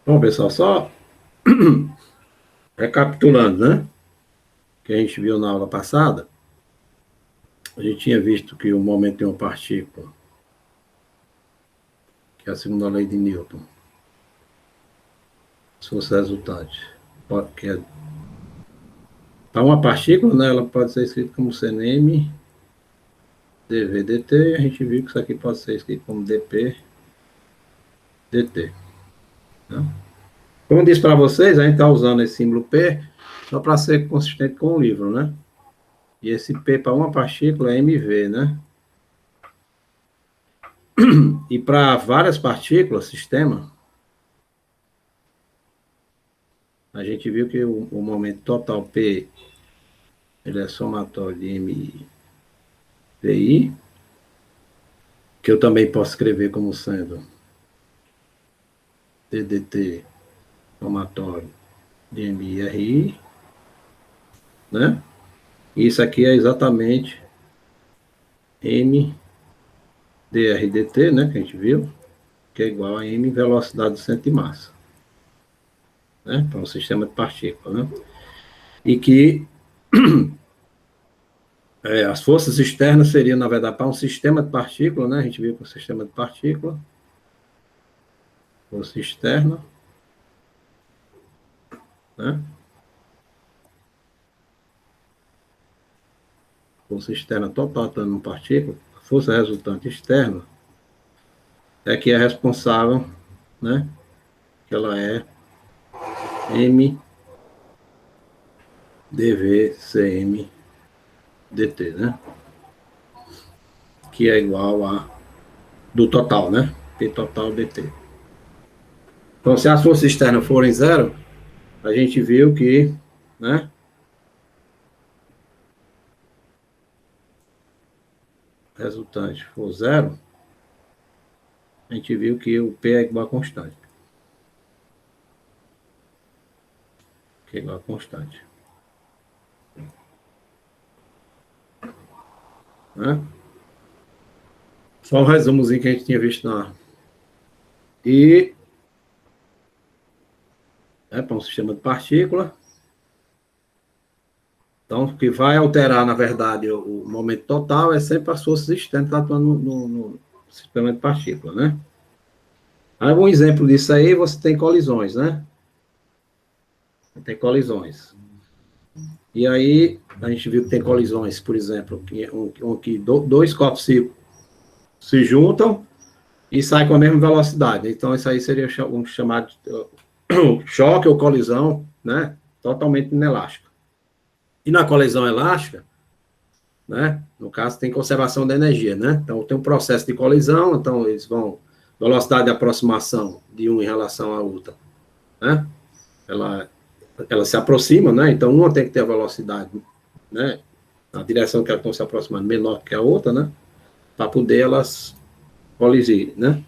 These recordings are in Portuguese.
Bom, pessoal, só recapitulando, né? Que a gente viu na aula passada, a gente tinha visto que o momento de uma partícula, que é a segunda lei de Newton, se fosse resultante, que é, para uma partícula, né, ela pode ser escrita como sendo m dv dt, e a gente viu que isso aqui pode ser escrito como dp dt. Né? Como eu disse para vocês, a gente está usando esse símbolo P só para ser consistente com o livro, né? E esse P para uma partícula é mv, né? E para várias partículas, sistema, a gente viu que o momento total P ele é somatório de MVI, que eu também posso escrever como sendo DDT somatório de MIRI, né? E isso aqui é exatamente MDRDT, né, que a gente viu, que é igual a M velocidade do centro de massa, né, para um sistema de partículas, né? E que as forças externas seriam, na verdade, para um sistema de partícula, né? A gente viu que o sistema de partícula, força externa, né? Força externa total atuando numa partícula, a força resultante externa é que é responsável, né? Que ela é M dV dt, né? Que é igual a do total, né? P total dt. Então, se as forças externas forem zero, a gente viu que, né? Resultante for zero, a gente viu que o P é igual a constante. Que é igual a constante. Né? Só um resumozinho que a gente tinha visto na. E para um sistema de partícula. Então, o que vai alterar, na verdade, o momento total é sempre as forças externas atuando no sistema de partícula, né? Aí, um exemplo disso aí, você tem colisões, né? Tem colisões. E aí, a gente viu que tem colisões, por exemplo, que dois corpos se juntam e saem com a mesma velocidade. Então, isso aí seria um chamado de choque ou colisão, né? Totalmente inelástica. E na colisão elástica, né? No caso, tem conservação da energia, né? Então, tem um processo de colisão, então eles vão, velocidade de aproximação de um em relação à outra, né? Ela se aproxima, né? Então, uma tem que ter a velocidade, né? Na direção que elas estão se aproximando menor que a outra, né? Para poder elas colidir, né?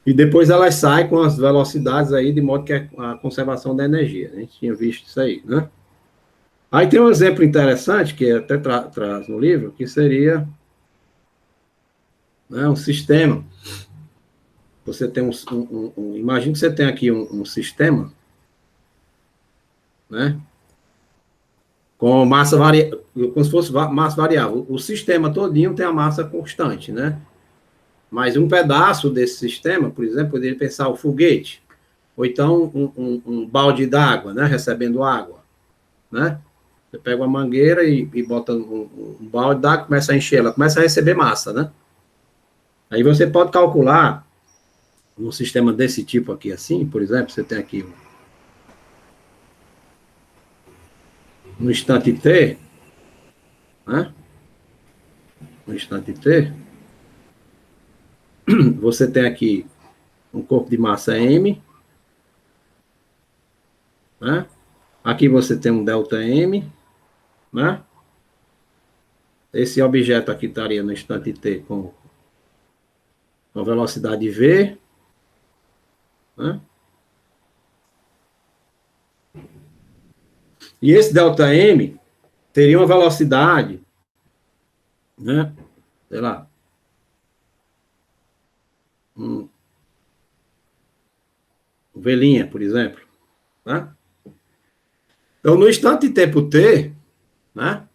E depois elas saem com as velocidades aí, de modo que é a conservação da energia. A gente tinha visto isso aí, né? Aí tem um exemplo interessante, que até traz no livro, que seria, né, um sistema. Você tem imagina que você tem aqui um sistema, né? Com massa variável, como se fosse massa variável. O sistema todinho tem a massa constante, né? Mas um pedaço desse sistema, por exemplo, poderia pensar o foguete, ou então um balde d'água, né? Recebendo água, né? Você pega uma mangueira e bota um balde d'água, começa a encher, ela começa a receber massa, né? Aí você pode calcular um sistema desse tipo aqui, assim, por exemplo, você tem aqui no instante t, né? No instante t, você tem aqui um corpo de massa M, né? Aqui você tem um delta M, né? Esse objeto aqui estaria no instante t com velocidade v, né? E esse delta M teria uma velocidade, né? Sei lá, um Velhinha, por exemplo. Né? Então, no instante de tempo T, né?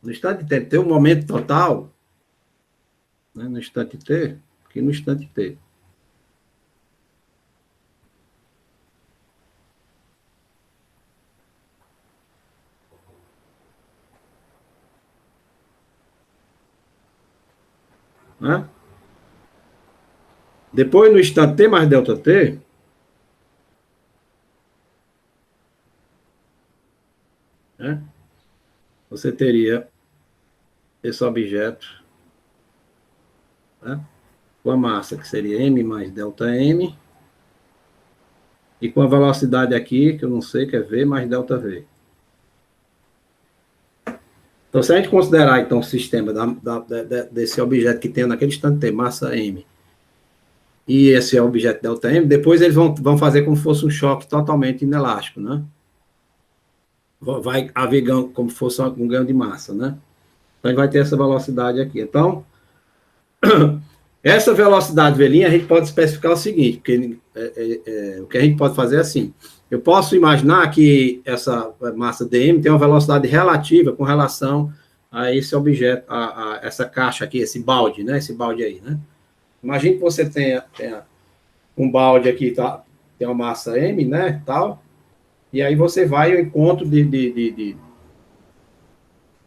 No instante de tempo T, o momento total, né? No instante T, aqui no instante T. Né? Depois, no instante T mais delta T, né? Você teria esse objeto, né? Com a massa, que seria m mais delta m, e com a velocidade aqui, que eu não sei, que é v mais delta v. Então, se a gente considerar, então, o sistema desse objeto que tem naquele instante T, massa m, e esse é o objeto delta m, depois eles vão fazer como se fosse um choque totalmente inelástico, né? Vai haver ganho, como se fosse um ganho de massa, né? Então, vai ter essa velocidade aqui. Então, essa velocidade velhinha, a gente pode especificar o seguinte, porque o que a gente pode fazer é assim, eu posso imaginar que essa massa dm tem uma velocidade relativa com relação a esse objeto, a essa caixa aqui, esse balde, né? Esse balde aí, né? Imagine que você tenha um balde aqui, tá? Tem uma massa m, né? Tal, e aí você vai ao encontro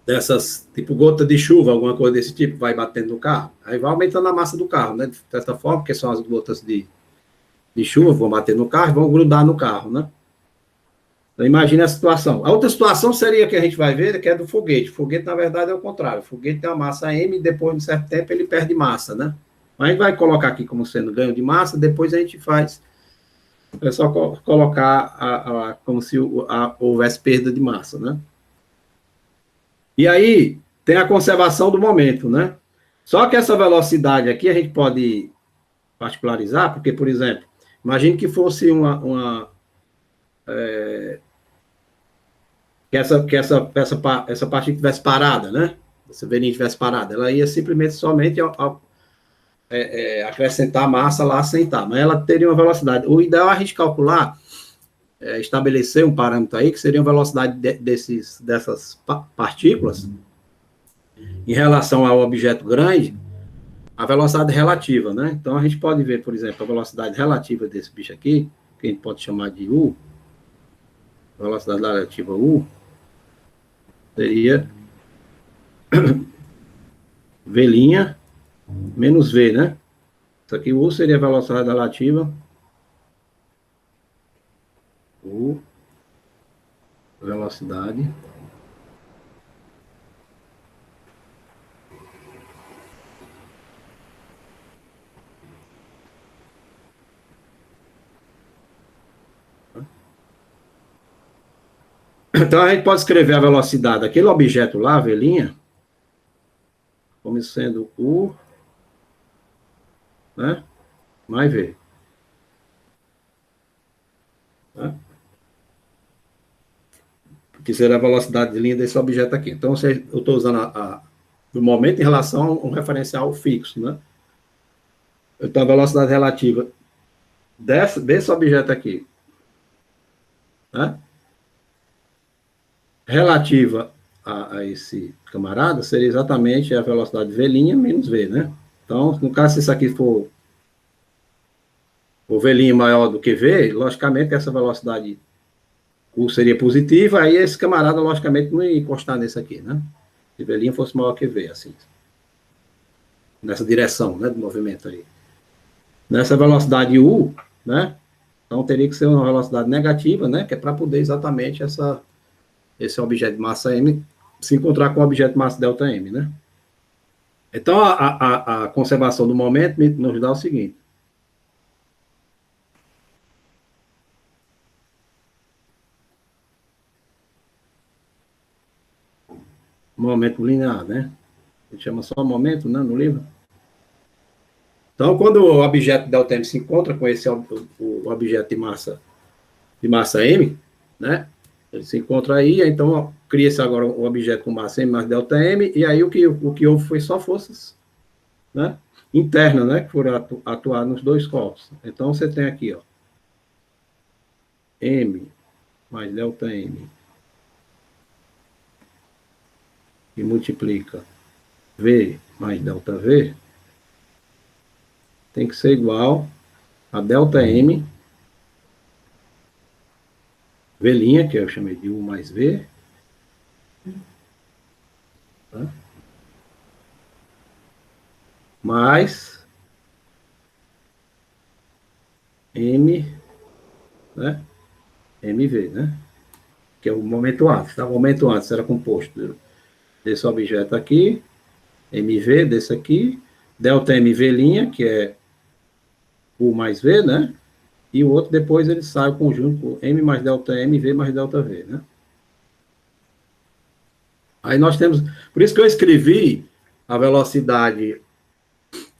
dessas, tipo gota de chuva, alguma coisa desse tipo, vai batendo no carro. Aí vai aumentando a massa do carro, né? De certa forma, porque são as gotas de chuva, vão bater no carro e vão grudar no carro, né? Então, imagine a situação. A outra situação seria que a gente vai ver, que é do foguete. O foguete, na verdade, é o contrário. O foguete tem uma massa M e depois de um certo tempo ele perde massa, né? Mas a gente vai colocar aqui como sendo ganho de massa, depois a gente faz. É só colocar como se houvesse perda de massa, né? E aí tem a conservação do momento, né? Só que essa velocidade aqui a gente pode particularizar, porque, por exemplo, imagine que fosse essa parte estivesse parada, né? Essa velhinha estivesse parada, ela ia simplesmente somente acrescentar massa lá sem estar, mas ela teria uma velocidade. O ideal é a gente calcular, estabelecer um parâmetro aí, que seria a velocidade dessas partículas em relação ao objeto grande, a velocidade relativa, né? Então, a gente pode ver, por exemplo, a velocidade relativa desse bicho aqui, que a gente pode chamar de U, velocidade relativa U, seria V' menos V, né? Isso aqui, U seria a velocidade relativa, U, velocidade Então, a gente pode escrever a velocidade daquele objeto lá, velhinha, como sendo U, né, mais V. Né? Que será a velocidade de linha desse objeto aqui. Então, eu estou usando o momento em relação a um referencial fixo, né? Então, a velocidade relativa desse objeto aqui, né, relativa a esse camarada, seria exatamente a velocidade V' menos V, né? Então, no caso, se isso aqui for o V' maior do que V, logicamente essa velocidade U seria positiva, aí esse camarada, logicamente, não ia encostar nesse aqui, né? Se V' fosse maior que V, assim. Nessa direção, né, do movimento aí. Nessa velocidade U, né? Então teria que ser uma velocidade negativa, né? Que é para poder exatamente esse objeto de massa M se encontrar com o objeto de massa delta M, né? Então a conservação do momento nos dá o seguinte. Momento linear, né? A gente chama só momento, né, no livro. Então, quando o objeto delta M se encontra com esse o objeto de massa M, né? Ele se encontra aí, então cria-se agora um objeto com massa M mais delta M, e aí o que houve foi só forças, né, internas, né, que foram atuar nos dois corpos. Então você tem aqui, ó, M mais delta M, que multiplica V mais delta V, tem que ser igual a delta M, V', que eu chamei de U mais V, tá? Mais M, né? MV, né? Que é o momento antes, tá? O momento antes era composto desse objeto aqui, MV desse aqui, delta MV', que é U mais V, né? E o outro depois ele sai o conjunto M mais delta M, V mais delta V, né? Aí nós temos, por isso que eu escrevi a velocidade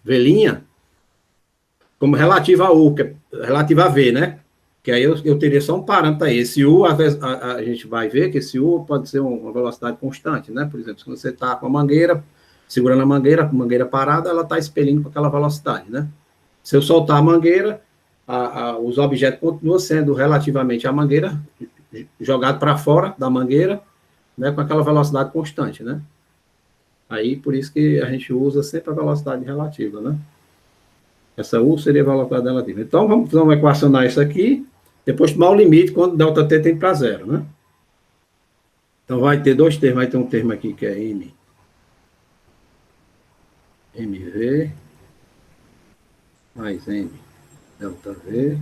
V' como relativa a U, que é relativa a V, né? Que aí eu teria só um parâmetro aí. Esse U, a gente vai ver que esse U pode ser uma velocidade constante, né? Por exemplo, se você está com a mangueira, segurando a mangueira parada, ela está expelindo com aquela velocidade, né? Se eu soltar a mangueira, os objetos continuam sendo relativamente à mangueira, jogado para fora da mangueira, né? Com aquela velocidade constante, né? Aí, por isso que a gente usa sempre a velocidade relativa, né? Essa U seria a velocidade relativa. Então, vamos equacionar isso aqui, depois tomar o limite quando ΔT tem para zero, né? Então, vai ter dois termos. Vai ter um termo aqui que é MV, mais M, delta V,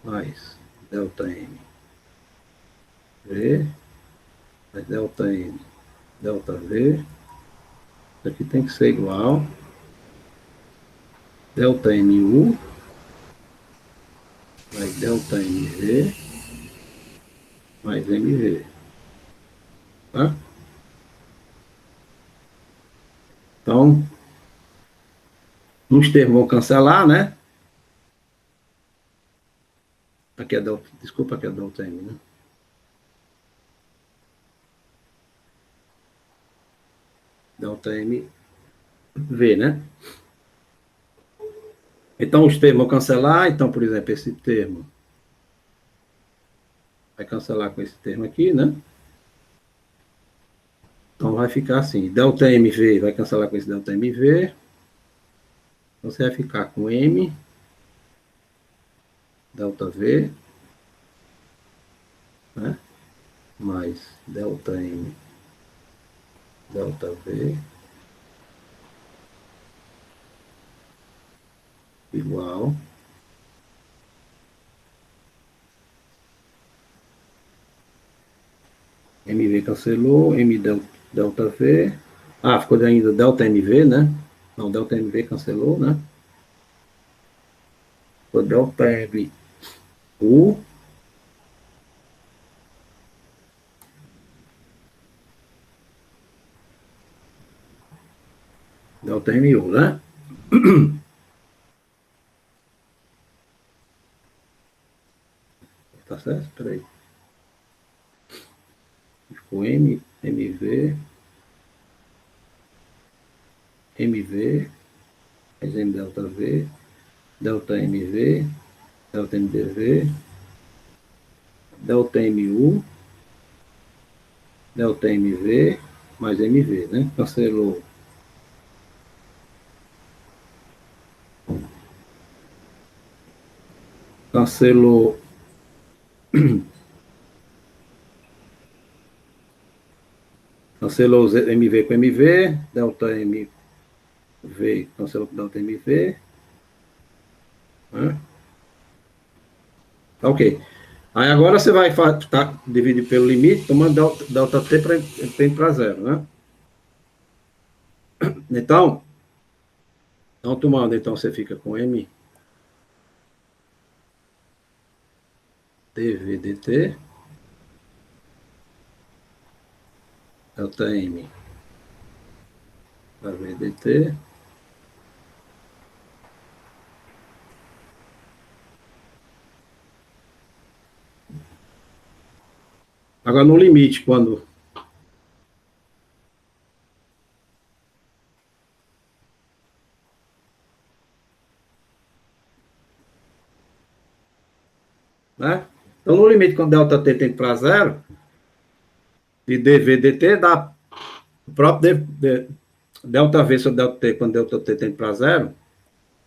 mais delta M, V, mais delta M, delta V. Isso aqui tem que ser igual delta MU, mais delta MV, mais MV. Tá? Então, uns termos vão cancelar, né? Aqui é delta, desculpa, aqui é delta M, né? Delta M, V, né? Então, os termos vão cancelar. Então, por exemplo, esse termo vai cancelar com esse termo aqui, né? Então, vai ficar assim. Delta MV vai cancelar com esse delta MV. Então, você vai ficar com M, delta V, né? Mais delta M, delta V, igual. MV cancelou, M delta V. Ah, ficou ainda delta MV, né? Não, delta MV cancelou, né? Ficou delta M U, delta MU, né? Tá certo? Espera aí. Ficou M, MV, MV, mais M delta V, delta MV, delta MDV, delta MU, delta MV, mais MV, né? Cancelou. Cancelou. Cancelou MV com MV, delta MV, cancelou com delta MV. Né? Tá ok. Aí agora você vai dividir pelo limite, tomando delta T para zero, né? Então tomando, então você fica com M dV dt, delta M V dt, agora no limite, quando né? Então, no limite, quando ΔT tende para zero, de dV dt dá o próprio ΔV sobre ΔT, quando ΔT tende para zero,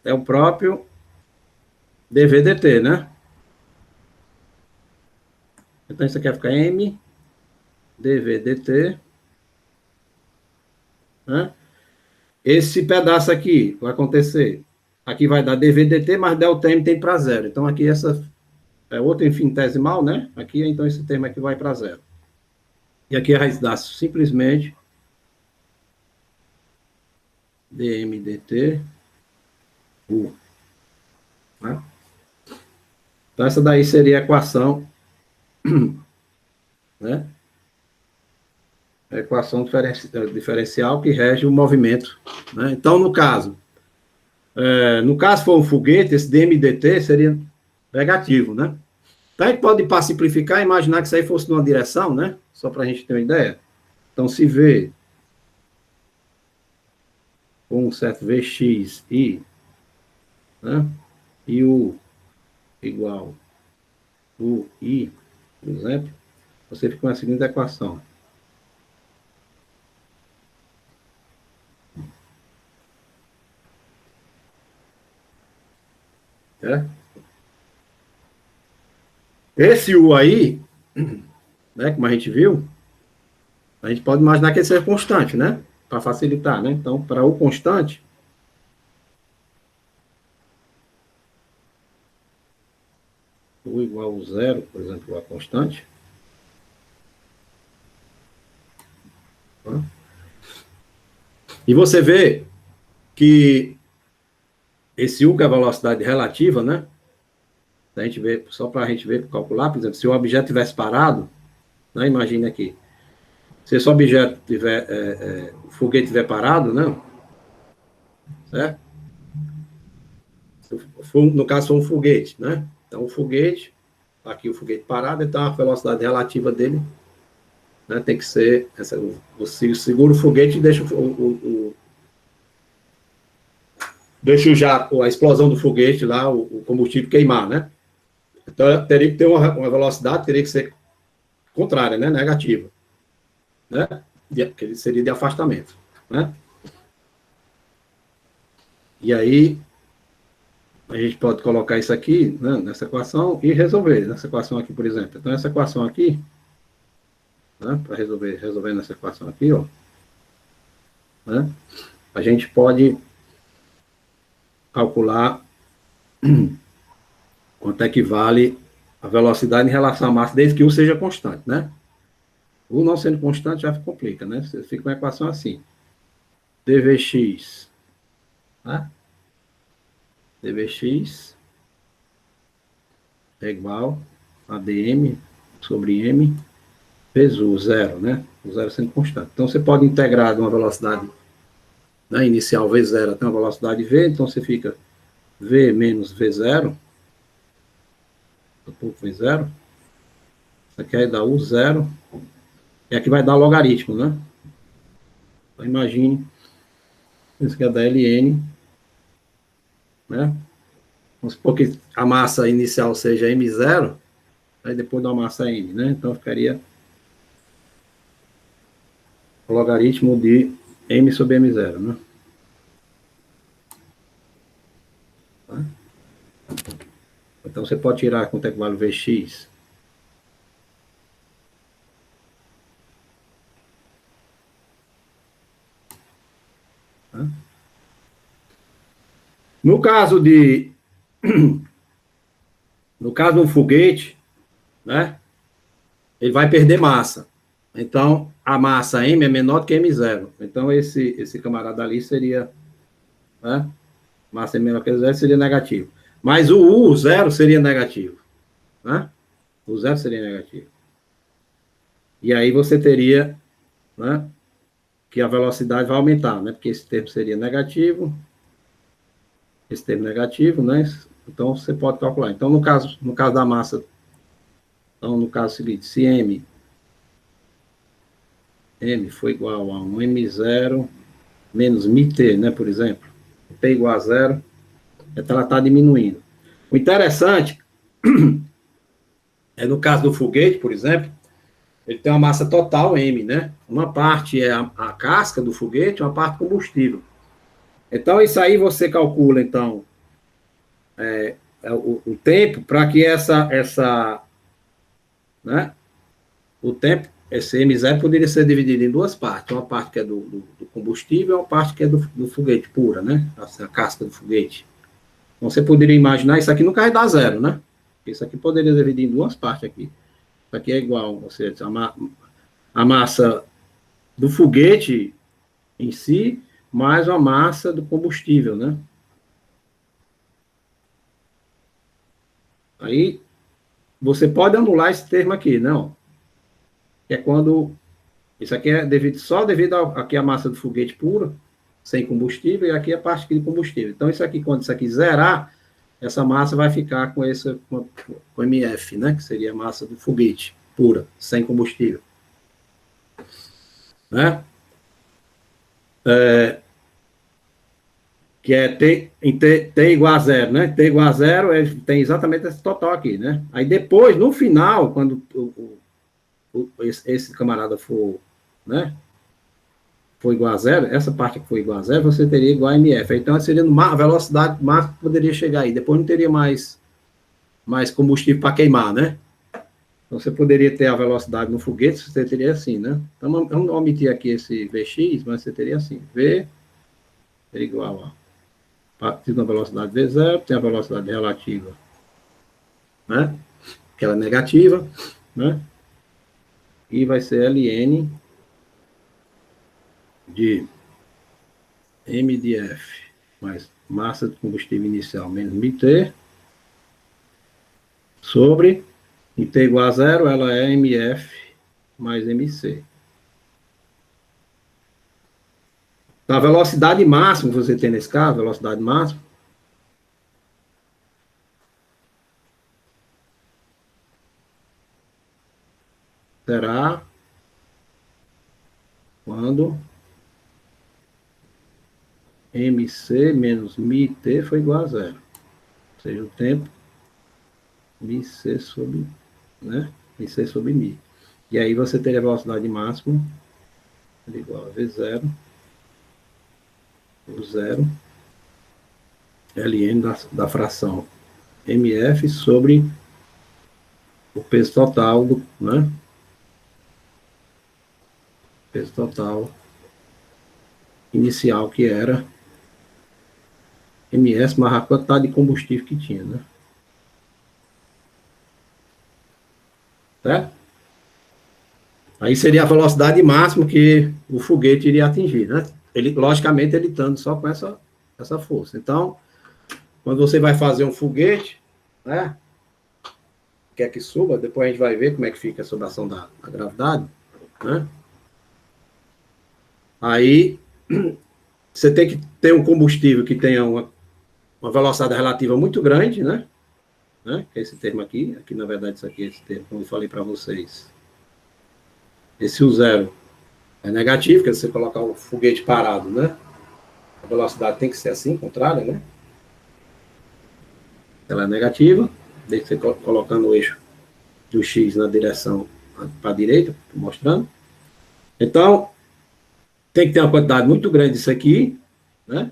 é o próprio dV dt, né? Então, isso aqui vai ficar M dV dt, né? Esse pedaço aqui vai acontecer. Aqui vai dar dV dt, mas ΔM tem para zero. Então, aqui essa é outra infinitesimal, né? Aqui, então, esse termo aqui vai para zero. E aqui a raiz dá simplesmente dm dt u. Né? Então, essa daí seria a equação, né? A equação diferencial que rege o movimento. Né? Então, no caso for um foguete, esse dm dt seria negativo, né? Então, a gente pode, para simplificar, imaginar que isso aí fosse numa direção, né? Só para a gente ter uma ideia. Então, se V com um certo Vx e, né? E U igual UI, por exemplo, você fica com a seguinte equação. É? Esse U aí, né, como a gente viu, a gente pode imaginar que ele seja constante, né? Para facilitar, né? Então, para U constante, U igual a zero, por exemplo, a constante. Tá? E você vê que esse U, que é a velocidade relativa, né? A gente vê, só para a gente ver, calcular, por exemplo, se o objeto tivesse parado, né? Imagine aqui, se esse objeto tiver, o foguete tiver parado, né? Certo? No caso, for um foguete, né? Então, o foguete, aqui o foguete parado, então a velocidade relativa dele, né, tem que ser, você segura o foguete e deixa deixa já a explosão do foguete lá, o combustível queimar, né? Então, teria que ter uma velocidade, teria que ser contrária, né? Negativa, né? Que seria de afastamento, né? E aí, a gente pode colocar isso aqui, né, nessa equação e resolver. Nessa equação aqui, por exemplo. Então, essa equação aqui, né, para resolver nessa equação aqui, ó, né, a gente pode calcular quanto é que vale a velocidade em relação à massa, desde que U seja constante, né? U não sendo constante já complica, né? Você fica com a equação assim. dvx, né? dvx é igual a dm sobre m vezes U, zero, né? O zero sendo constante. Então, você pode integrar de uma velocidade, né, inicial V0 até uma velocidade V, então você fica V menos V0, V0, isso aqui vai dar U0, e aqui vai dar logaritmo, né? Então, imagine, isso aqui é da ln, né? Vamos supor que a massa inicial seja M0, aí depois da massa M, né? Então, ficaria o logaritmo de M sobre M0, né? Tá? Então, você pode tirar quanto é que vale o Vx. Tá? No caso de um foguete, né? Ele vai perder massa. Então, a massa M é menor do que M0. Então, esse camarada ali seria, né? Massa M menor que M0 seria negativo. Mas o U, zero, seria negativo. Né? O zero seria negativo. E aí você teria, né, que a velocidade vai aumentar, né? Porque esse termo seria negativo. Esse termo negativo, né? Então, você pode calcular. Então, no caso da massa, então, no caso seguinte, se M foi igual a um M0 menos μt, né, por exemplo, T igual a zero, então ela está diminuindo. O interessante No caso do foguete, por exemplo, ele tem uma massa total M, né? Uma parte é a casca do foguete, uma parte combustível. Então, isso aí você calcula, então, o tempo para que né? O tempo, esse M0 poderia ser dividido em duas partes. Uma parte que é do combustível e uma parte que é do foguete pura, né? A casca do foguete. Então, você poderia imaginar, isso aqui nunca vai dar zero, né? Isso aqui poderia dividir em duas partes aqui. Isso aqui é igual, ou seja, a massa do foguete em si, mais a massa do combustível, né? Aí, você pode anular esse termo aqui, não? Que é quando... Isso aqui é só devido aqui a massa do foguete pura, sem combustível, e aqui a parte de combustível. Então, isso aqui, quando isso aqui zerar, essa massa vai ficar com MF, né? Que seria a massa do foguete pura, sem combustível. Né? Que é T igual a zero, né? T igual a zero, ele tem exatamente esse total aqui, né? Aí depois, no final, quando esse camarada for, né? For igual a zero, essa parte que for igual a zero, você teria igual a MF. Então, seria a velocidade máxima que poderia chegar aí. Depois não teria mais combustível para queimar, né? Então, você poderia ter a velocidade no foguete, você teria assim, né? Então, vamos omitir aqui esse Vx, mas você teria assim, V é igual a partir da velocidade V0, tem a velocidade relativa, né? Que ela é negativa, né? E vai ser Ln de M de F mais massa de combustível inicial menos mt sobre, em T igual a zero, ela é MF mais MC. Então, a velocidade máxima que você tem nesse caso, velocidade máxima, será quando MC menos μt foi igual a zero. Ou seja, o tempo μc sobre, né? μc sobre μ. E aí você teria a velocidade máxima igual a V0, o zero, Ln da fração MF sobre o peso total, né? Peso total inicial, que era MS mais a quantidade de combustível que tinha, né? Certo? Aí seria a velocidade máxima que o foguete iria atingir, né? Ele, logicamente, ele estando só com essa força. Então, quando você vai fazer um foguete, né? Quer que suba, depois a gente vai ver como é que fica sob a ação da gravidade, né? Aí, você tem que ter um combustível que tenha uma velocidade relativa muito grande, né? Que é esse termo aqui. Aqui, na verdade, isso aqui é esse termo, como eu falei para vocês. Esse U0 é negativo, que é você colocar o foguete parado, né? A velocidade tem que ser assim, contrária, né? Ela é negativa, desde que você colocando o eixo do X na direção para a direita, mostrando. Então, tem que ter uma quantidade muito grande disso aqui, né?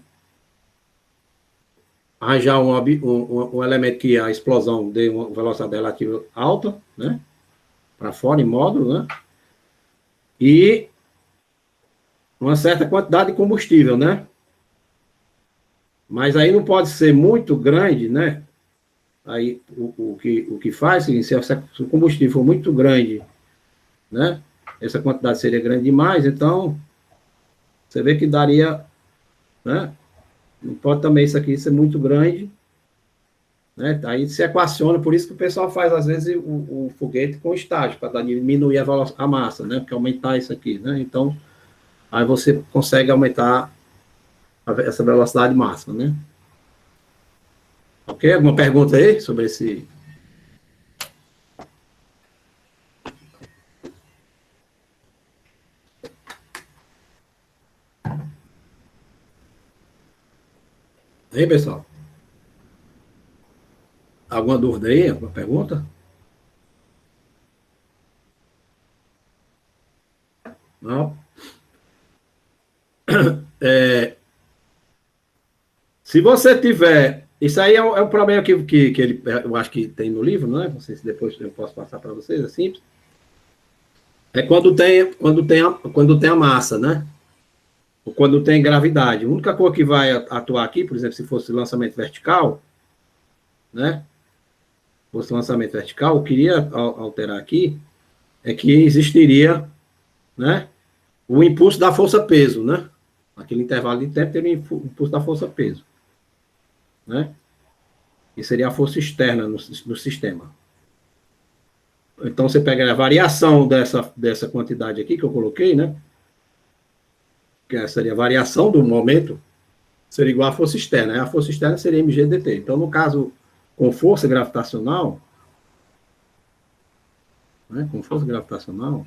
Arranjar um elemento que a explosão dê uma velocidade relativa alta, né? Para fora, em módulo, né? E uma certa quantidade de combustível, né? Mas aí não pode ser muito grande, né? Aí o que faz, se o combustível for muito grande, né? Essa quantidade seria grande demais, então você vê que daria, né? Não pode também isso aqui ser muito grande, né? Aí se equaciona, por isso que o pessoal faz, às vezes, o foguete com estágio, para diminuir a massa, né? Porque aumentar isso aqui, né? Então, aí você consegue aumentar essa velocidade máxima, né? Ok? Alguma pergunta aí sobre esse... Aí, pessoal? Alguma dúvida aí? Alguma pergunta? Não. Se você tiver... Isso aí é o problema que ele, eu acho que tem no livro, não é? Não sei se depois eu posso passar para vocês, é simples. É quando tem a massa, né? Ou quando tem gravidade. A única coisa que vai atuar aqui, por exemplo, se fosse lançamento vertical, né? Se fosse lançamento vertical, eu queria alterar aqui, é que existiria, né? O impulso da força-peso, né? Naquele intervalo de tempo teria o impulso da força-peso, né? Que seria a força externa no sistema. Então, você pega a variação dessa quantidade aqui que eu coloquei, né? Que seria a variação do momento, seria igual à força externa. Né? A força externa seria mg/dt. Então, no caso, com força gravitacional, né? Com força gravitacional,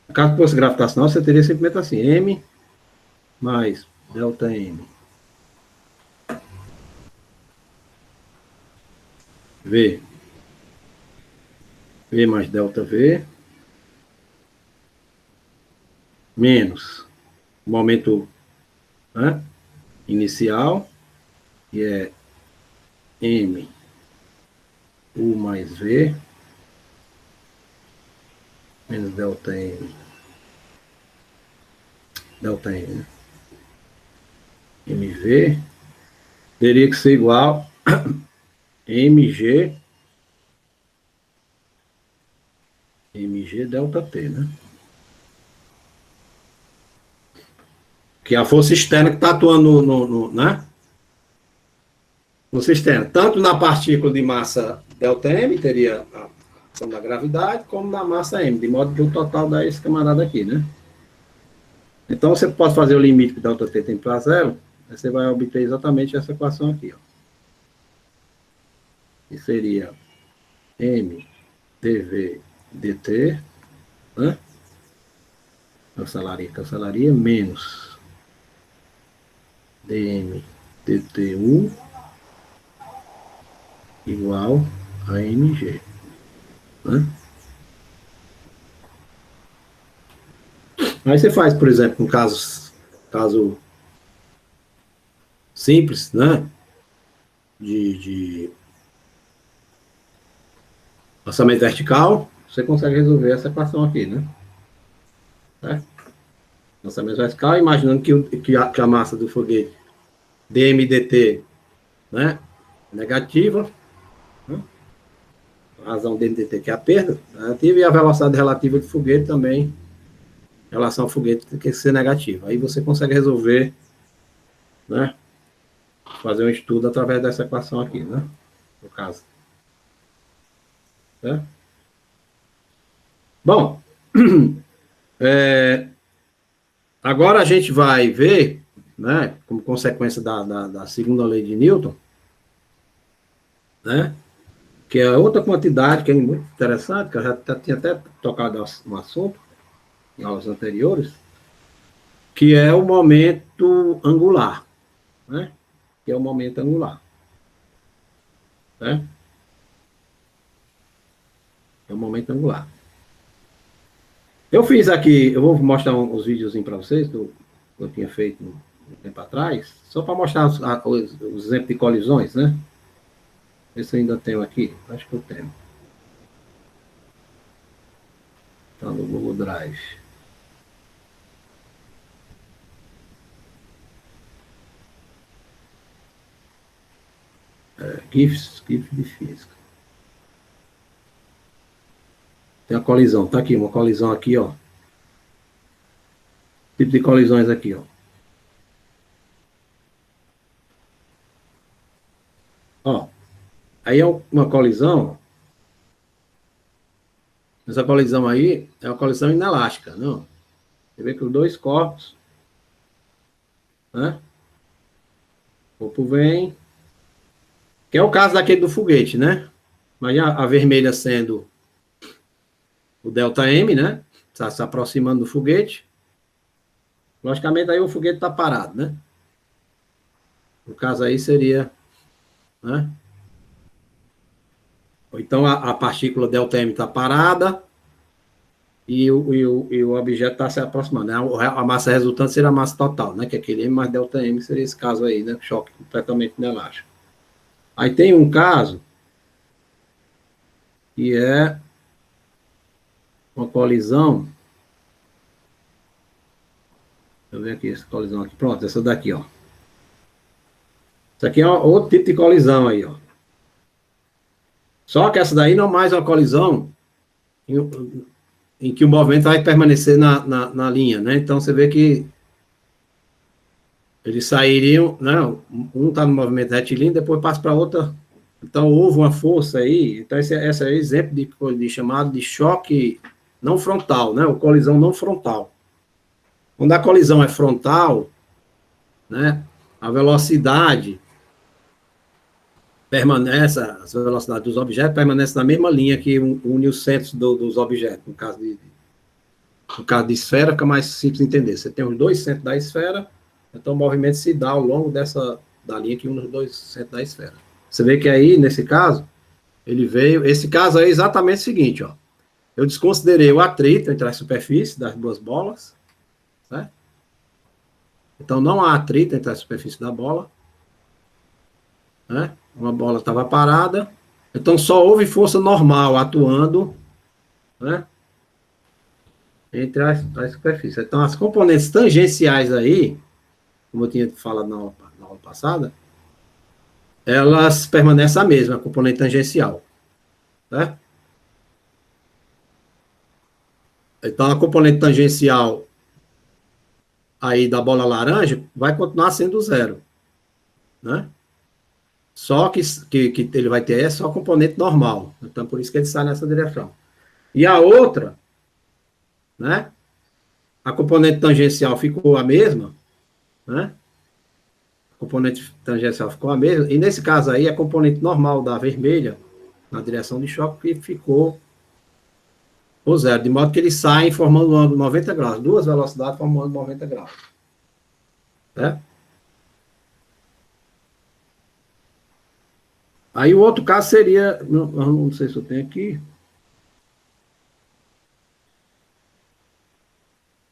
no caso de força gravitacional, você teria simplesmente assim, m mais delta m. V. V mais delta V. Menos o momento, né, inicial, que é M U mais V, menos delta M. Delta M, né? MV teria que ser igual a MG delta T, né? Que é a força externa que está atuando né? Força externa. Tanto na partícula de massa delta M, teria a ação da gravidade, como na massa M, de modo que o total dá esse camarada aqui, né? Então, você pode fazer o limite que delta T tem para zero, aí você vai obter exatamente essa equação aqui, ó. Que seria M dV dt, né? Cancelaria, menos dm dtu igual a mg, né? Aí você faz, por exemplo, um caso simples, né? De lançamento vertical, você consegue resolver essa equação aqui, né? Lançamento vertical, imaginando que a massa do foguete dm dt, né, negativa, né? A razão dm dt que é a perda negativa, e a velocidade relativa do foguete também, em relação ao foguete, tem que ser negativa. Aí você consegue resolver, né, fazer um estudo através dessa equação aqui, né, no caso. Né? Bom, agora a gente vai ver, né, como consequência da segunda lei de Newton, né, que é outra quantidade que é muito interessante, que eu já tinha até tocado no assunto em aulas anteriores, que é o momento angular, né, que é o momento angular, né, é o momento angular. Eu fiz aqui, eu vou mostrar uns videozinhos para vocês, que eu tinha feito um tempo atrás, só para mostrar os exemplos de colisões, né? Ver se eu ainda tenho aqui, acho que eu tenho. Está no Google Drive. GIF de física. Tem a colisão, tá aqui, uma colisão aqui, ó. Tipo de colisões aqui, ó. Ó, aí é uma colisão. Essa colisão aí é uma colisão inelástica, não? Você vê que os dois corpos, né? O corpo vem, que é o caso daquele do foguete, né? Mas a vermelha sendo o delta M, né? Está se aproximando do foguete. Logicamente, aí o foguete está parado, né? No caso aí seria, né? Ou então a partícula ΔM está parada e o objeto está se aproximando, né? A massa resultante seria a massa total, né? Que é aquele M mais ΔM seria esse caso aí, né? Choque completamente inelástico. Aí tem um caso que é uma colisão. Deixa eu ver aqui essa colisão aqui. Pronto, essa daqui, ó. Isso aqui é outro tipo de colisão aí, ó. Só que essa daí não é mais uma colisão em que o movimento vai permanecer na linha, né? Então você vê que eles sairiam, não, um está no movimento retilíneo, depois passa para outra. Então houve uma força aí. Então esse é o exemplo de chamado de choque não frontal, né? Ou colisão não frontal. Quando a colisão é frontal, né? A velocidade permanece, as velocidades dos objetos permanecem na mesma linha que une os centros dos objetos. No caso de esfera, fica mais simples de entender. Você tem os dois centros da esfera, então o movimento se dá ao longo da linha que une os dois centros da esfera. Você vê que aí, nesse caso, ele veio. Esse caso aí é exatamente o seguinte, ó. Eu desconsiderei o atrito entre as superfícies das duas bolas, né? Então não há atrito entre a superfície da bola, né? Uma bola estava parada, então só houve força normal atuando, né? Entre as superfícies. Então as componentes tangenciais aí, como eu tinha falado na aula passada, elas permanecem a mesma, a componente tangencial, né? Então a componente tangencial aí da bola laranja vai continuar sendo zero, né? Só que ele vai ter só a componente normal. Então, por isso que ele sai nessa direção. E a outra, né? A componente tangencial ficou a mesma, né? A componente tangencial ficou a mesma. E nesse caso aí, a componente normal da vermelha, na direção de choque, ficou o zero. De modo que eles saem formando um ângulo 90 graus. Duas velocidades formando um ângulo 90 graus. Né? Aí o outro caso seria, não sei se eu tenho aqui,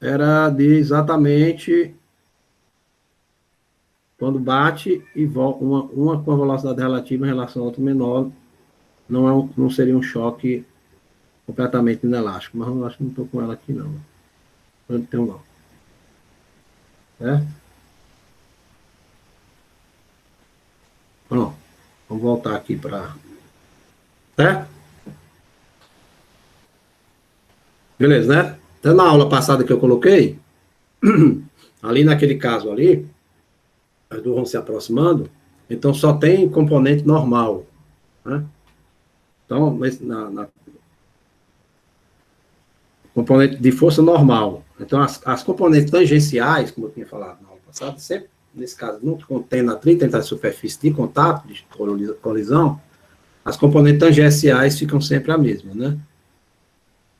era de exatamente quando bate e volta, uma com a velocidade relativa em relação a outra menor, não seria um choque completamente inelástico, mas eu acho que não estou com ela aqui não. Não tenho não. É? Pronto. Vamos voltar aqui para... É? Beleza, né? Então, na aula passada que eu coloquei, ali naquele caso ali, as duas vão se aproximando, então só tem componente normal, né? Então, na componente de força normal. Então, as componentes tangenciais, como eu tinha falado na aula passada, sempre, nesse caso, não contendo atrito entre as superfícies de contato, de colisão, as componentes tangenciais ficam sempre a mesma, né?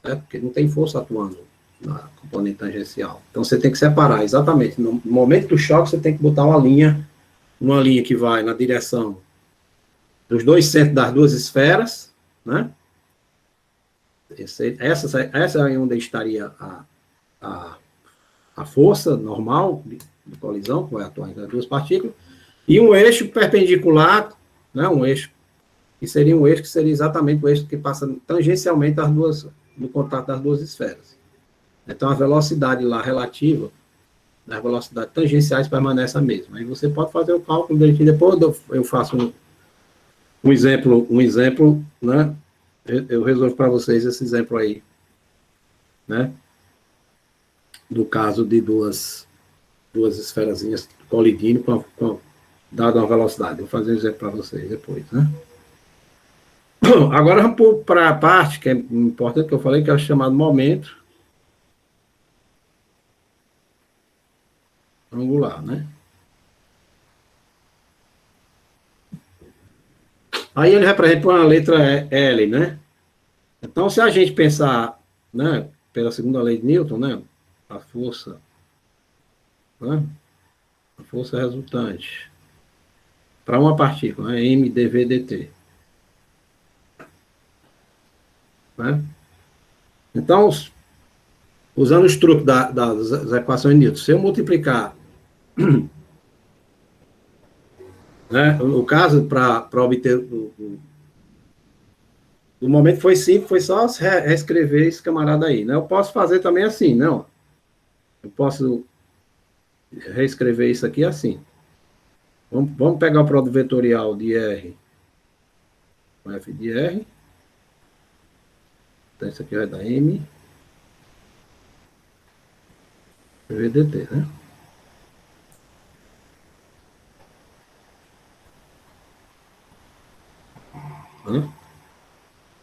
Porque não tem força atuando na componente tangencial. Então, você tem que separar, exatamente. No momento do choque, você tem que botar uma linha que vai na direção dos dois centros das duas esferas, né? Essa é onde estaria a força normal de colisão, que vai atuar entre as duas partículas, e um eixo perpendicular, né? Um eixo que seria exatamente o eixo que passa tangencialmente no contato das duas esferas. Então, a velocidade lá relativa das velocidades tangenciais permanece a mesma. Aí você pode fazer o cálculo direitinho. Depois eu faço um exemplo, né? Eu resolvo para vocês esse exemplo aí, né? Do caso de duas esferazinhas colidindo dada uma velocidade. Vou fazer um exemplo para vocês depois, né? Agora vamos para a parte que é importante, que eu falei, que é o chamado momento angular, né? Aí ele representa uma letra L, né? Então, se a gente pensar, né, pela segunda lei de Newton, né, a força né? A força resultante para uma partícula, né? mdv/dt. Né? Então, usando os truques das equações de Newton, se eu multiplicar, né, no caso, para obter o momento foi simples, foi só reescrever esse camarada aí. Né? Eu posso fazer também assim, não? Eu posso reescrever isso aqui assim. Vamos pegar o produto vetorial de R com F de R. Então, isso aqui vai dar M VDT, né?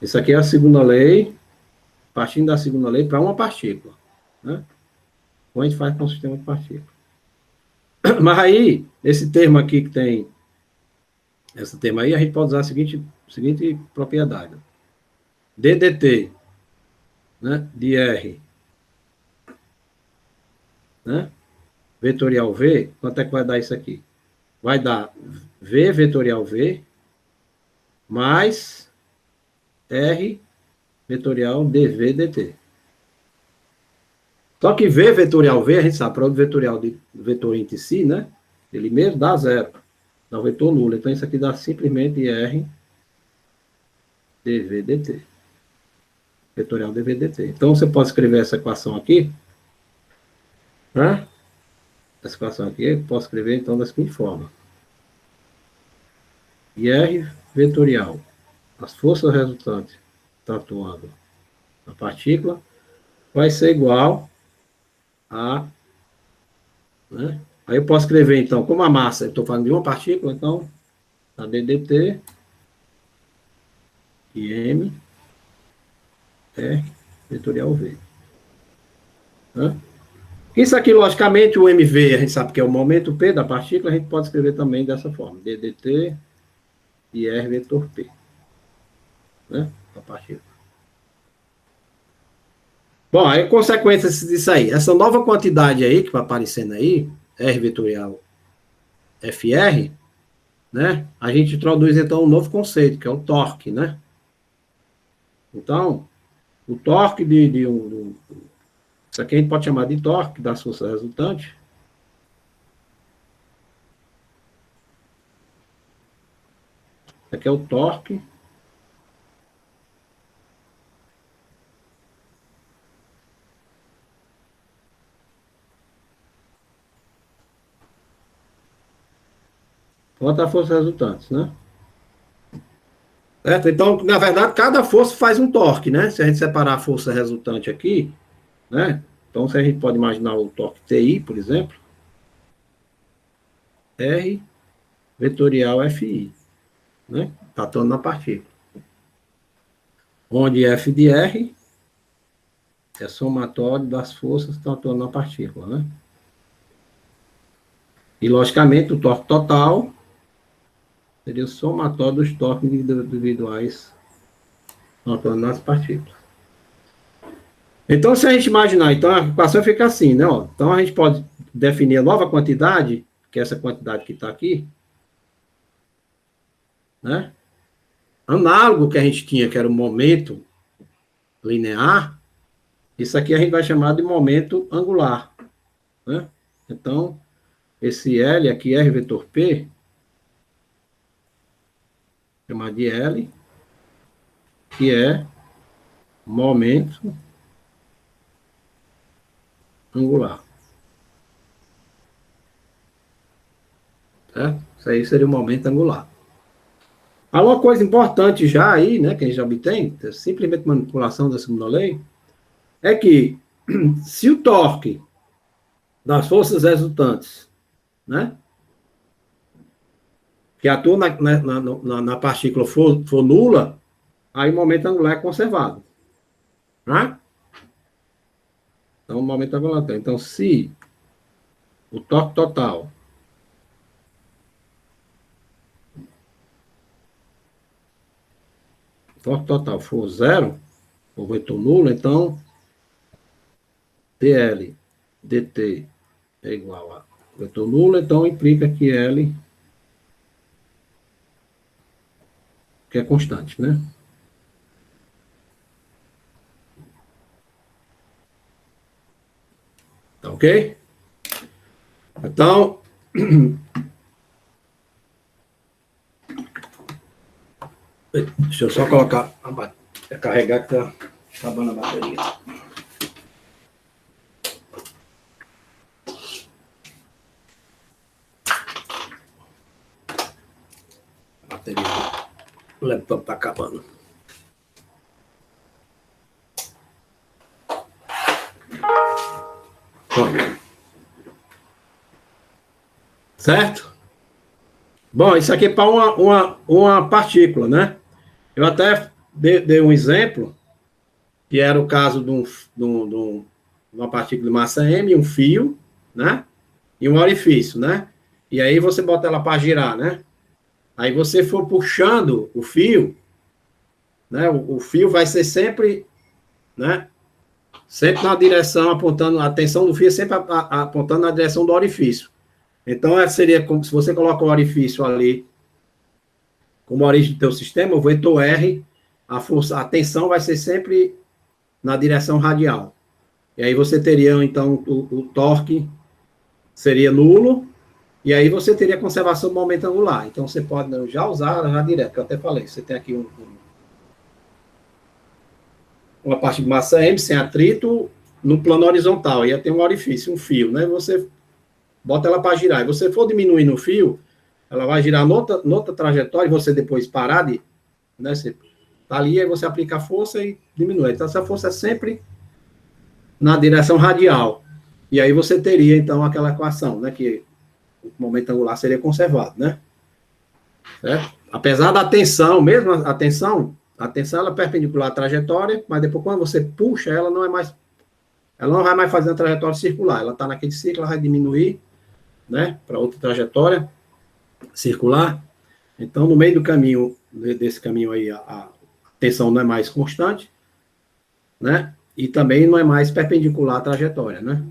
Isso aqui é a segunda lei, partindo da segunda lei para uma partícula, né? Como a gente faz com o sistema de partículas. Mas aí, esse termo aqui que tem, esse termo aí, a gente pode usar a seguinte propriedade. DDT, né, de R, né, vetorial V, quanto é que vai dar isso aqui? Vai dar V vetorial V mais R vetorial dV dt. Só que V vetorial V, a gente sabe, produto vetorial de vetor em si, né? Ele mesmo dá zero. Dá um vetor nulo. Então, isso aqui dá simplesmente R dV dt. Vetorial dV dt. Então, você pode escrever essa equação aqui, né? Essa equação aqui, eu posso escrever, então, da seguinte forma. R vetorial, as forças resultantes estão atuando na partícula, vai ser igual a... Né? Aí eu posso escrever, então, como a massa, eu estou falando de uma partícula, então, a ddt e m é vetorial v. Né? Isso aqui, logicamente, o mv, a gente sabe que é o momento p da partícula, a gente pode escrever também dessa forma, ddt e r vetor p. Né? Da partícula. Bom, aí consequências disso aí. Essa nova quantidade aí, que vai aparecendo aí, R vetorial FR, né? A gente introduz, então, um novo conceito, que é o torque, né? Então, o torque isso aqui a gente pode chamar de torque das forças resultantes. Isso aqui é o torque contra a força resultante, né? Certo? Então, na verdade, cada força faz um torque, né? Se a gente separar a força resultante aqui, né? Então, se a gente pode imaginar o torque TI, por exemplo, R vetorial FI, né? Está atuando na partícula. Onde F de R é somatório das forças que estão atuando na partícula, né? E, logicamente, o torque total seria o somatório dos torques individuais que estão atuando nas partículas. Então, se a gente imaginar, então a equação fica assim, né? Ó, então, a gente pode definir a nova quantidade, que é essa quantidade que está aqui, né? Análogo que a gente tinha, que era o momento linear, isso aqui a gente vai chamar de momento angular, né? Então, esse L aqui, R vetor P, chamar de L, que é momento angular. Certo? Isso aí seria o momento angular. Há uma coisa importante já aí, né, que a gente já obtém, simplesmente manipulação da segunda lei, é que se o torque das forças resultantes, né, que atua na partícula for nula, aí o momento angular é conservado. Né? Então, o momento angular tem. Então, se o torque total for zero, ou vetor nulo, então dl dt é igual a vetor nulo, então implica que L que é constante, né? Tá ok? Então, deixa eu só colocar, carregar que tá acabando a bateria. A bateria do laptop tá acabando. Certo? Bom, isso aqui é para uma partícula, né? Eu até dei um exemplo, que era o caso de uma partícula de massa M, um fio, né? E um orifício, né? E aí você bota ela para girar, né? Aí você for puxando o fio, né? O fio vai ser sempre, né? Sempre na direção, apontando, a tensão do fio é sempre apontando na direção do orifício. Então, seria como se você coloca o orifício ali como origem do teu sistema, o vetor R, a tensão vai ser sempre na direção radial. E aí você teria, então, o torque seria nulo, e aí você teria conservação do momento angular. Então, você pode já usar já direto, que eu até falei. Você tem aqui uma parte de massa M sem atrito no plano horizontal, e aí tem um orifício, um fio, né? Você bota ela para girar. E você for diminuindo o fio, ela vai girar noutra trajetória, e você depois parar de, né? Você tá ali, aí você aplica a força e diminui. Então, essa força é sempre na direção radial. E aí você teria, então, aquela equação, né? Que o momento angular seria conservado, né? Certo? Apesar da tensão, mesmo a tensão ela é perpendicular à trajetória, mas depois, quando você puxa, ela não vai mais fazer a trajetória circular. Ela está naquele ciclo, ela vai diminuir, né? Para outra trajetória circular. Então, no meio do caminho, desse caminho aí, a tensão não é mais constante, né? E também não é mais perpendicular à trajetória, né?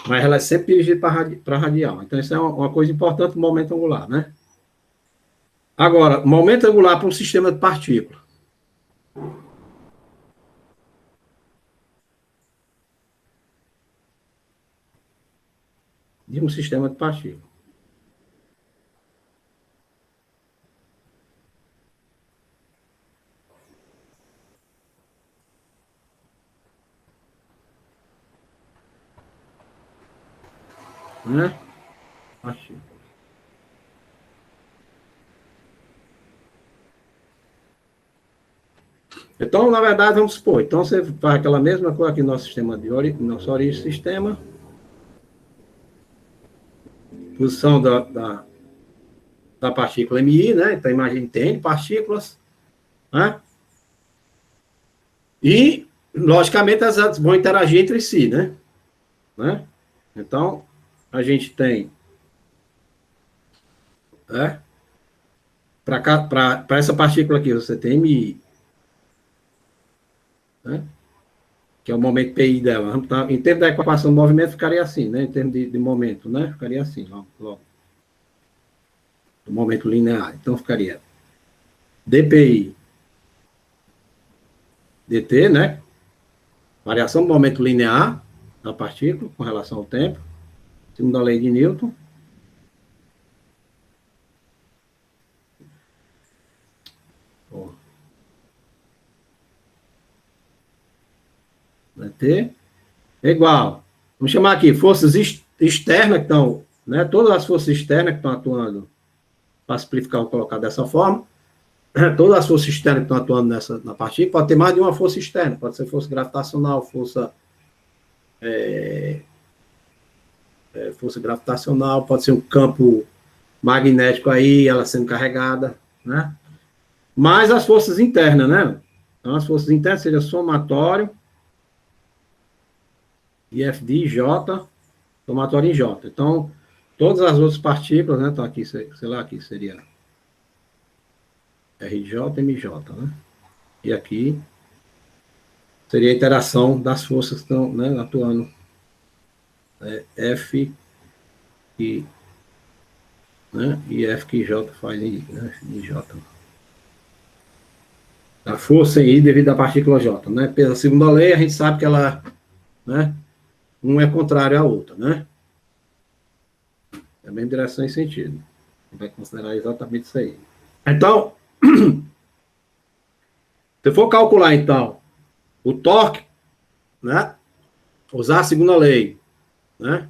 Mas ela é sempre dirigida para radial. Então, isso é uma coisa importante no momento angular, né? Agora, momento angular para um sistema de partícula. De um sistema de partícula. Né? Partícula. Então, na verdade, vamos supor, então você faz aquela mesma coisa aqui no nosso sistema nosso origem sistema, posição da partícula MI, né? Então, imagine tem partículas, né? E, logicamente, as vão interagir entre si, né? Então, a gente tem, né? Para essa partícula aqui, você tem MI, né? Que é o momento PI dela. Em termos da equação do movimento, ficaria assim, né? Em termos de momento, né? Ficaria assim, logo. Do momento linear. Então, ficaria dPi dt, né? Variação do momento linear da partícula com relação ao tempo, segundo a lei de Newton. Dt é igual. Vamos chamar aqui forças externas que estão, né? Todas as forças externas que estão atuando, para simplificar, vou colocar dessa forma. Todas as forças externas que estão atuando na partícula, pode ter mais de uma força externa, pode ser força gravitacional, força gravitacional, pode ser um campo magnético aí, ela sendo carregada, né? Mais as forças internas, né? Então, as forças internas seria somatório, IF de J, somatório em J. Então, todas as outras partículas, né? Então, aqui, sei lá, aqui seria RJ, MJ, né? E aqui seria a interação das forças que estão, né, atuando F e, né, e F que J faz em I, né, F de J. A força em I devido à partícula J, né? Pela segunda lei, a gente sabe que ela, né, um é contrário à outra, né? É bem direção e sentido. Vai considerar exatamente isso aí. Então, se for calcular, então, o torque, né? Usar a segunda lei, né?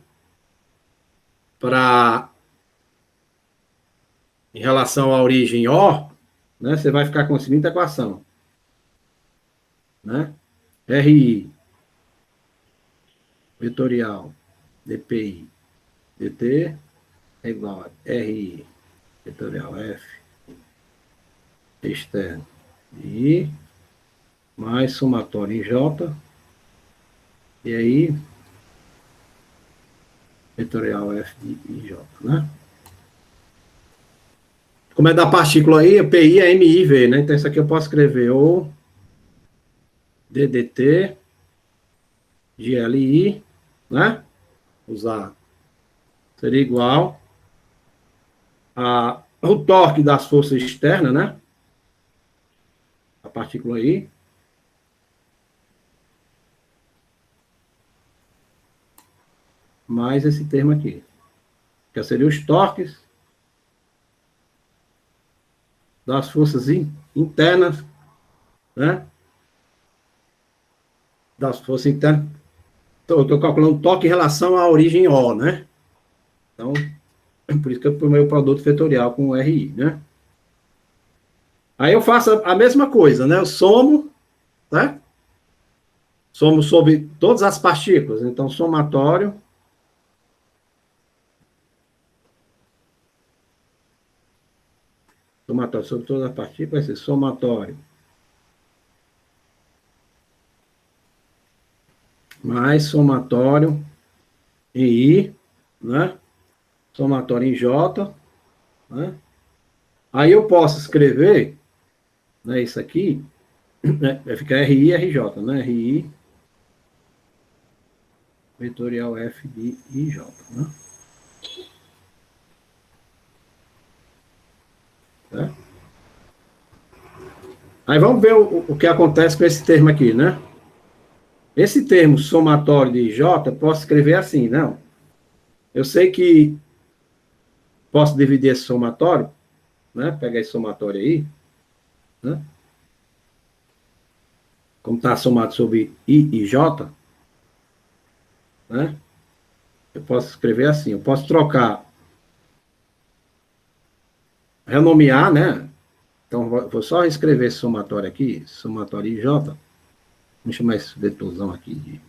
Para, em relação à origem O, né? Você vai ficar com a seguinte equação, né? RI, vetorial, dPi, dt, é igual a RI, vetorial F, externo, I, mais somatório em J, e aí, vetorial F de J, né? Como é da partícula aí, o PI é MIV, né? Então isso aqui eu posso escrever ou DDT GLI, né? Usar. Seria igual o torque das forças externas, né? A partícula aí. Mais esse termo aqui. Que seria os torques das forças internas, né? Das forças internas. Estou calculando torque em relação à origem O, né? Então, por isso que eu ponho o produto vetorial com o RI, né? Aí eu faço a mesma coisa, né? Eu somo, né? Somo sobre todas as partículas. Então, somatório sobre todas as partículas vai ser somatório mais somatório em I, né? Somatório em J, né? Aí eu posso escrever, né, isso aqui, né, vai ficar RI e RJ, né? RI vetorial F de IJ, né? Tá? Aí vamos ver o que acontece com esse termo aqui, né? Esse termo somatório de J, posso escrever assim, não? Eu sei que posso dividir esse somatório, né? Pegar esse somatório aí, né? Como está somado sobre I e J, né? Eu posso escrever assim, eu posso trocar, renomear, né? Então, vou só escrever esse somatório aqui, somatório IJ, vamos chamar esse vetorzão aqui,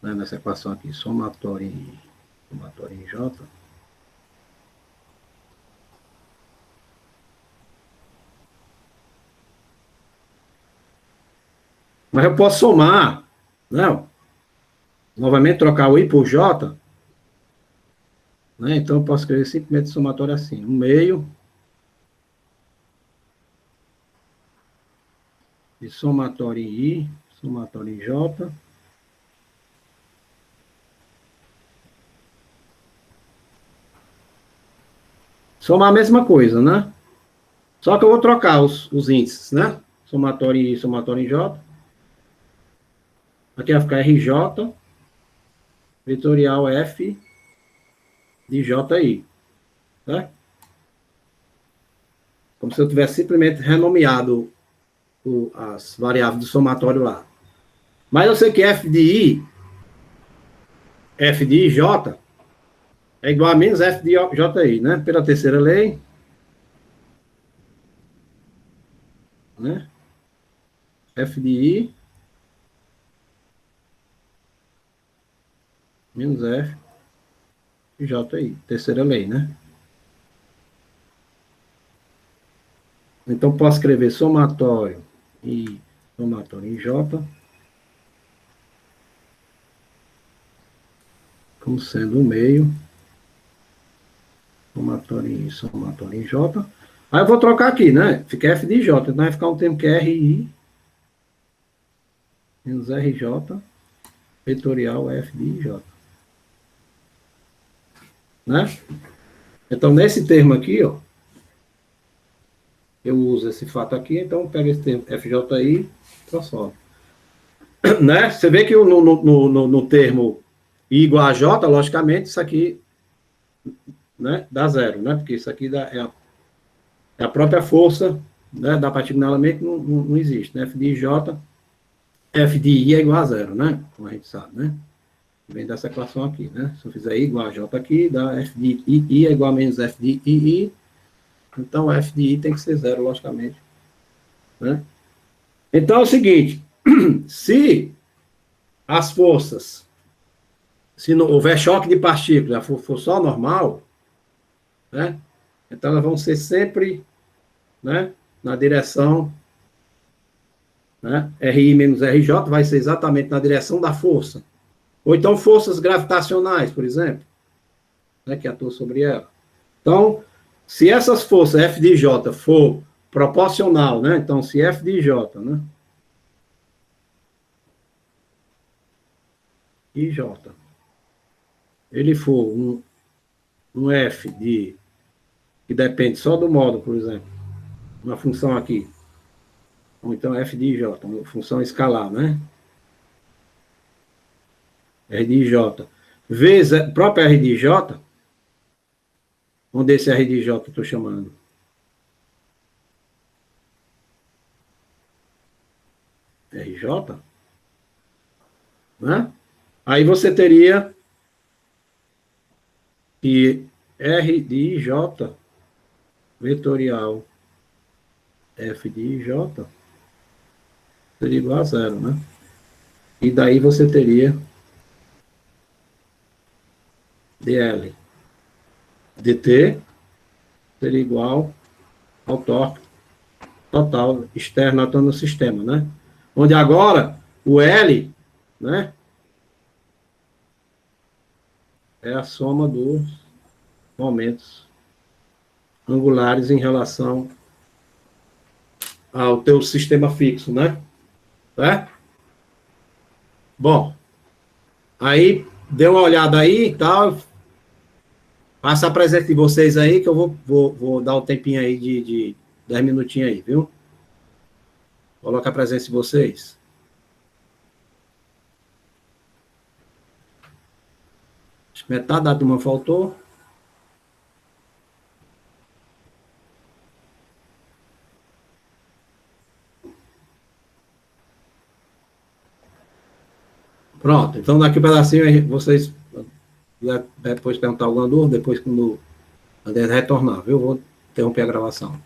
né, nessa equação aqui, somatório em J. Mas eu posso somar, não, novamente trocar o I por J, né? Então eu posso escrever simplesmente somatório assim, 1/2 de somatório em I, somatório em J, somar a mesma coisa, né? Só que eu vou trocar os índices, né? Somatório em I, somatório em J. Aqui vai ficar RJ, vetorial F de JI, tá? Como se eu tivesse simplesmente renomeado as variáveis do somatório lá. Mas eu sei que F de I, F de IJ, é igual a menos F de JI, né? Pela terceira lei, né? F de I menos F de JI, terceira lei, né? Então, posso escrever somatório e somatório em J como sendo o meio, somatório em I, somatório em J. Aí eu vou trocar aqui, né? Fica F de J, então vai ficar um termo que é RI menos RJ vetorial F de J. né? Então, nesse termo aqui, ó, eu uso esse fato aqui, então eu pego esse termo FJI e transformo. Né? Você vê que no termo I igual a J, logicamente, isso aqui, né, dá zero, né? Porque isso aqui é a própria força, né, da partícula no elemento, não existe, né? F de J, F de I é igual a zero, né? Como a gente sabe, né? Vem dessa equação aqui, né? Se eu fizer I igual a J aqui, dá F de I é igual a menos F de II, então F de I tem que ser zero, logicamente, né? Então é o seguinte, se as forças, se não houver choque de partícula, for só normal, né? Então elas vão ser sempre, né, na direção, né, RI menos RJ, vai ser exatamente na direção da força. Ou então forças gravitacionais, por exemplo, né, que atuam sobre ela. Então, se essas forças F de J for proporcional, né? Então, se F de J, né? IJ, ele for um F que depende só do módulo, por exemplo, uma função aqui, ou então F de J, uma função escalar, né? R de J, vezes a própria R de J, onde esse R de J eu estou chamando? RJ, né? Aí você teria que R de J vetorial F de J seria igual a zero, né? E daí você teria dl dt seria igual ao torque total externo atuando no sistema, né? Onde agora o L, né, é a soma dos momentos angulares em relação ao teu sistema fixo, né? Tá? Bom, aí dê uma olhada aí e tal. Passa a presença de vocês aí, que eu vou dar um tempinho aí de 10 minutinhos aí, viu? Coloca a presença de vocês. Acho que metade da turma faltou. Pronto, então daqui um pedacinho vocês depois perguntar alguma dúvida, depois quando retornar, viu? Vou interromper a gravação.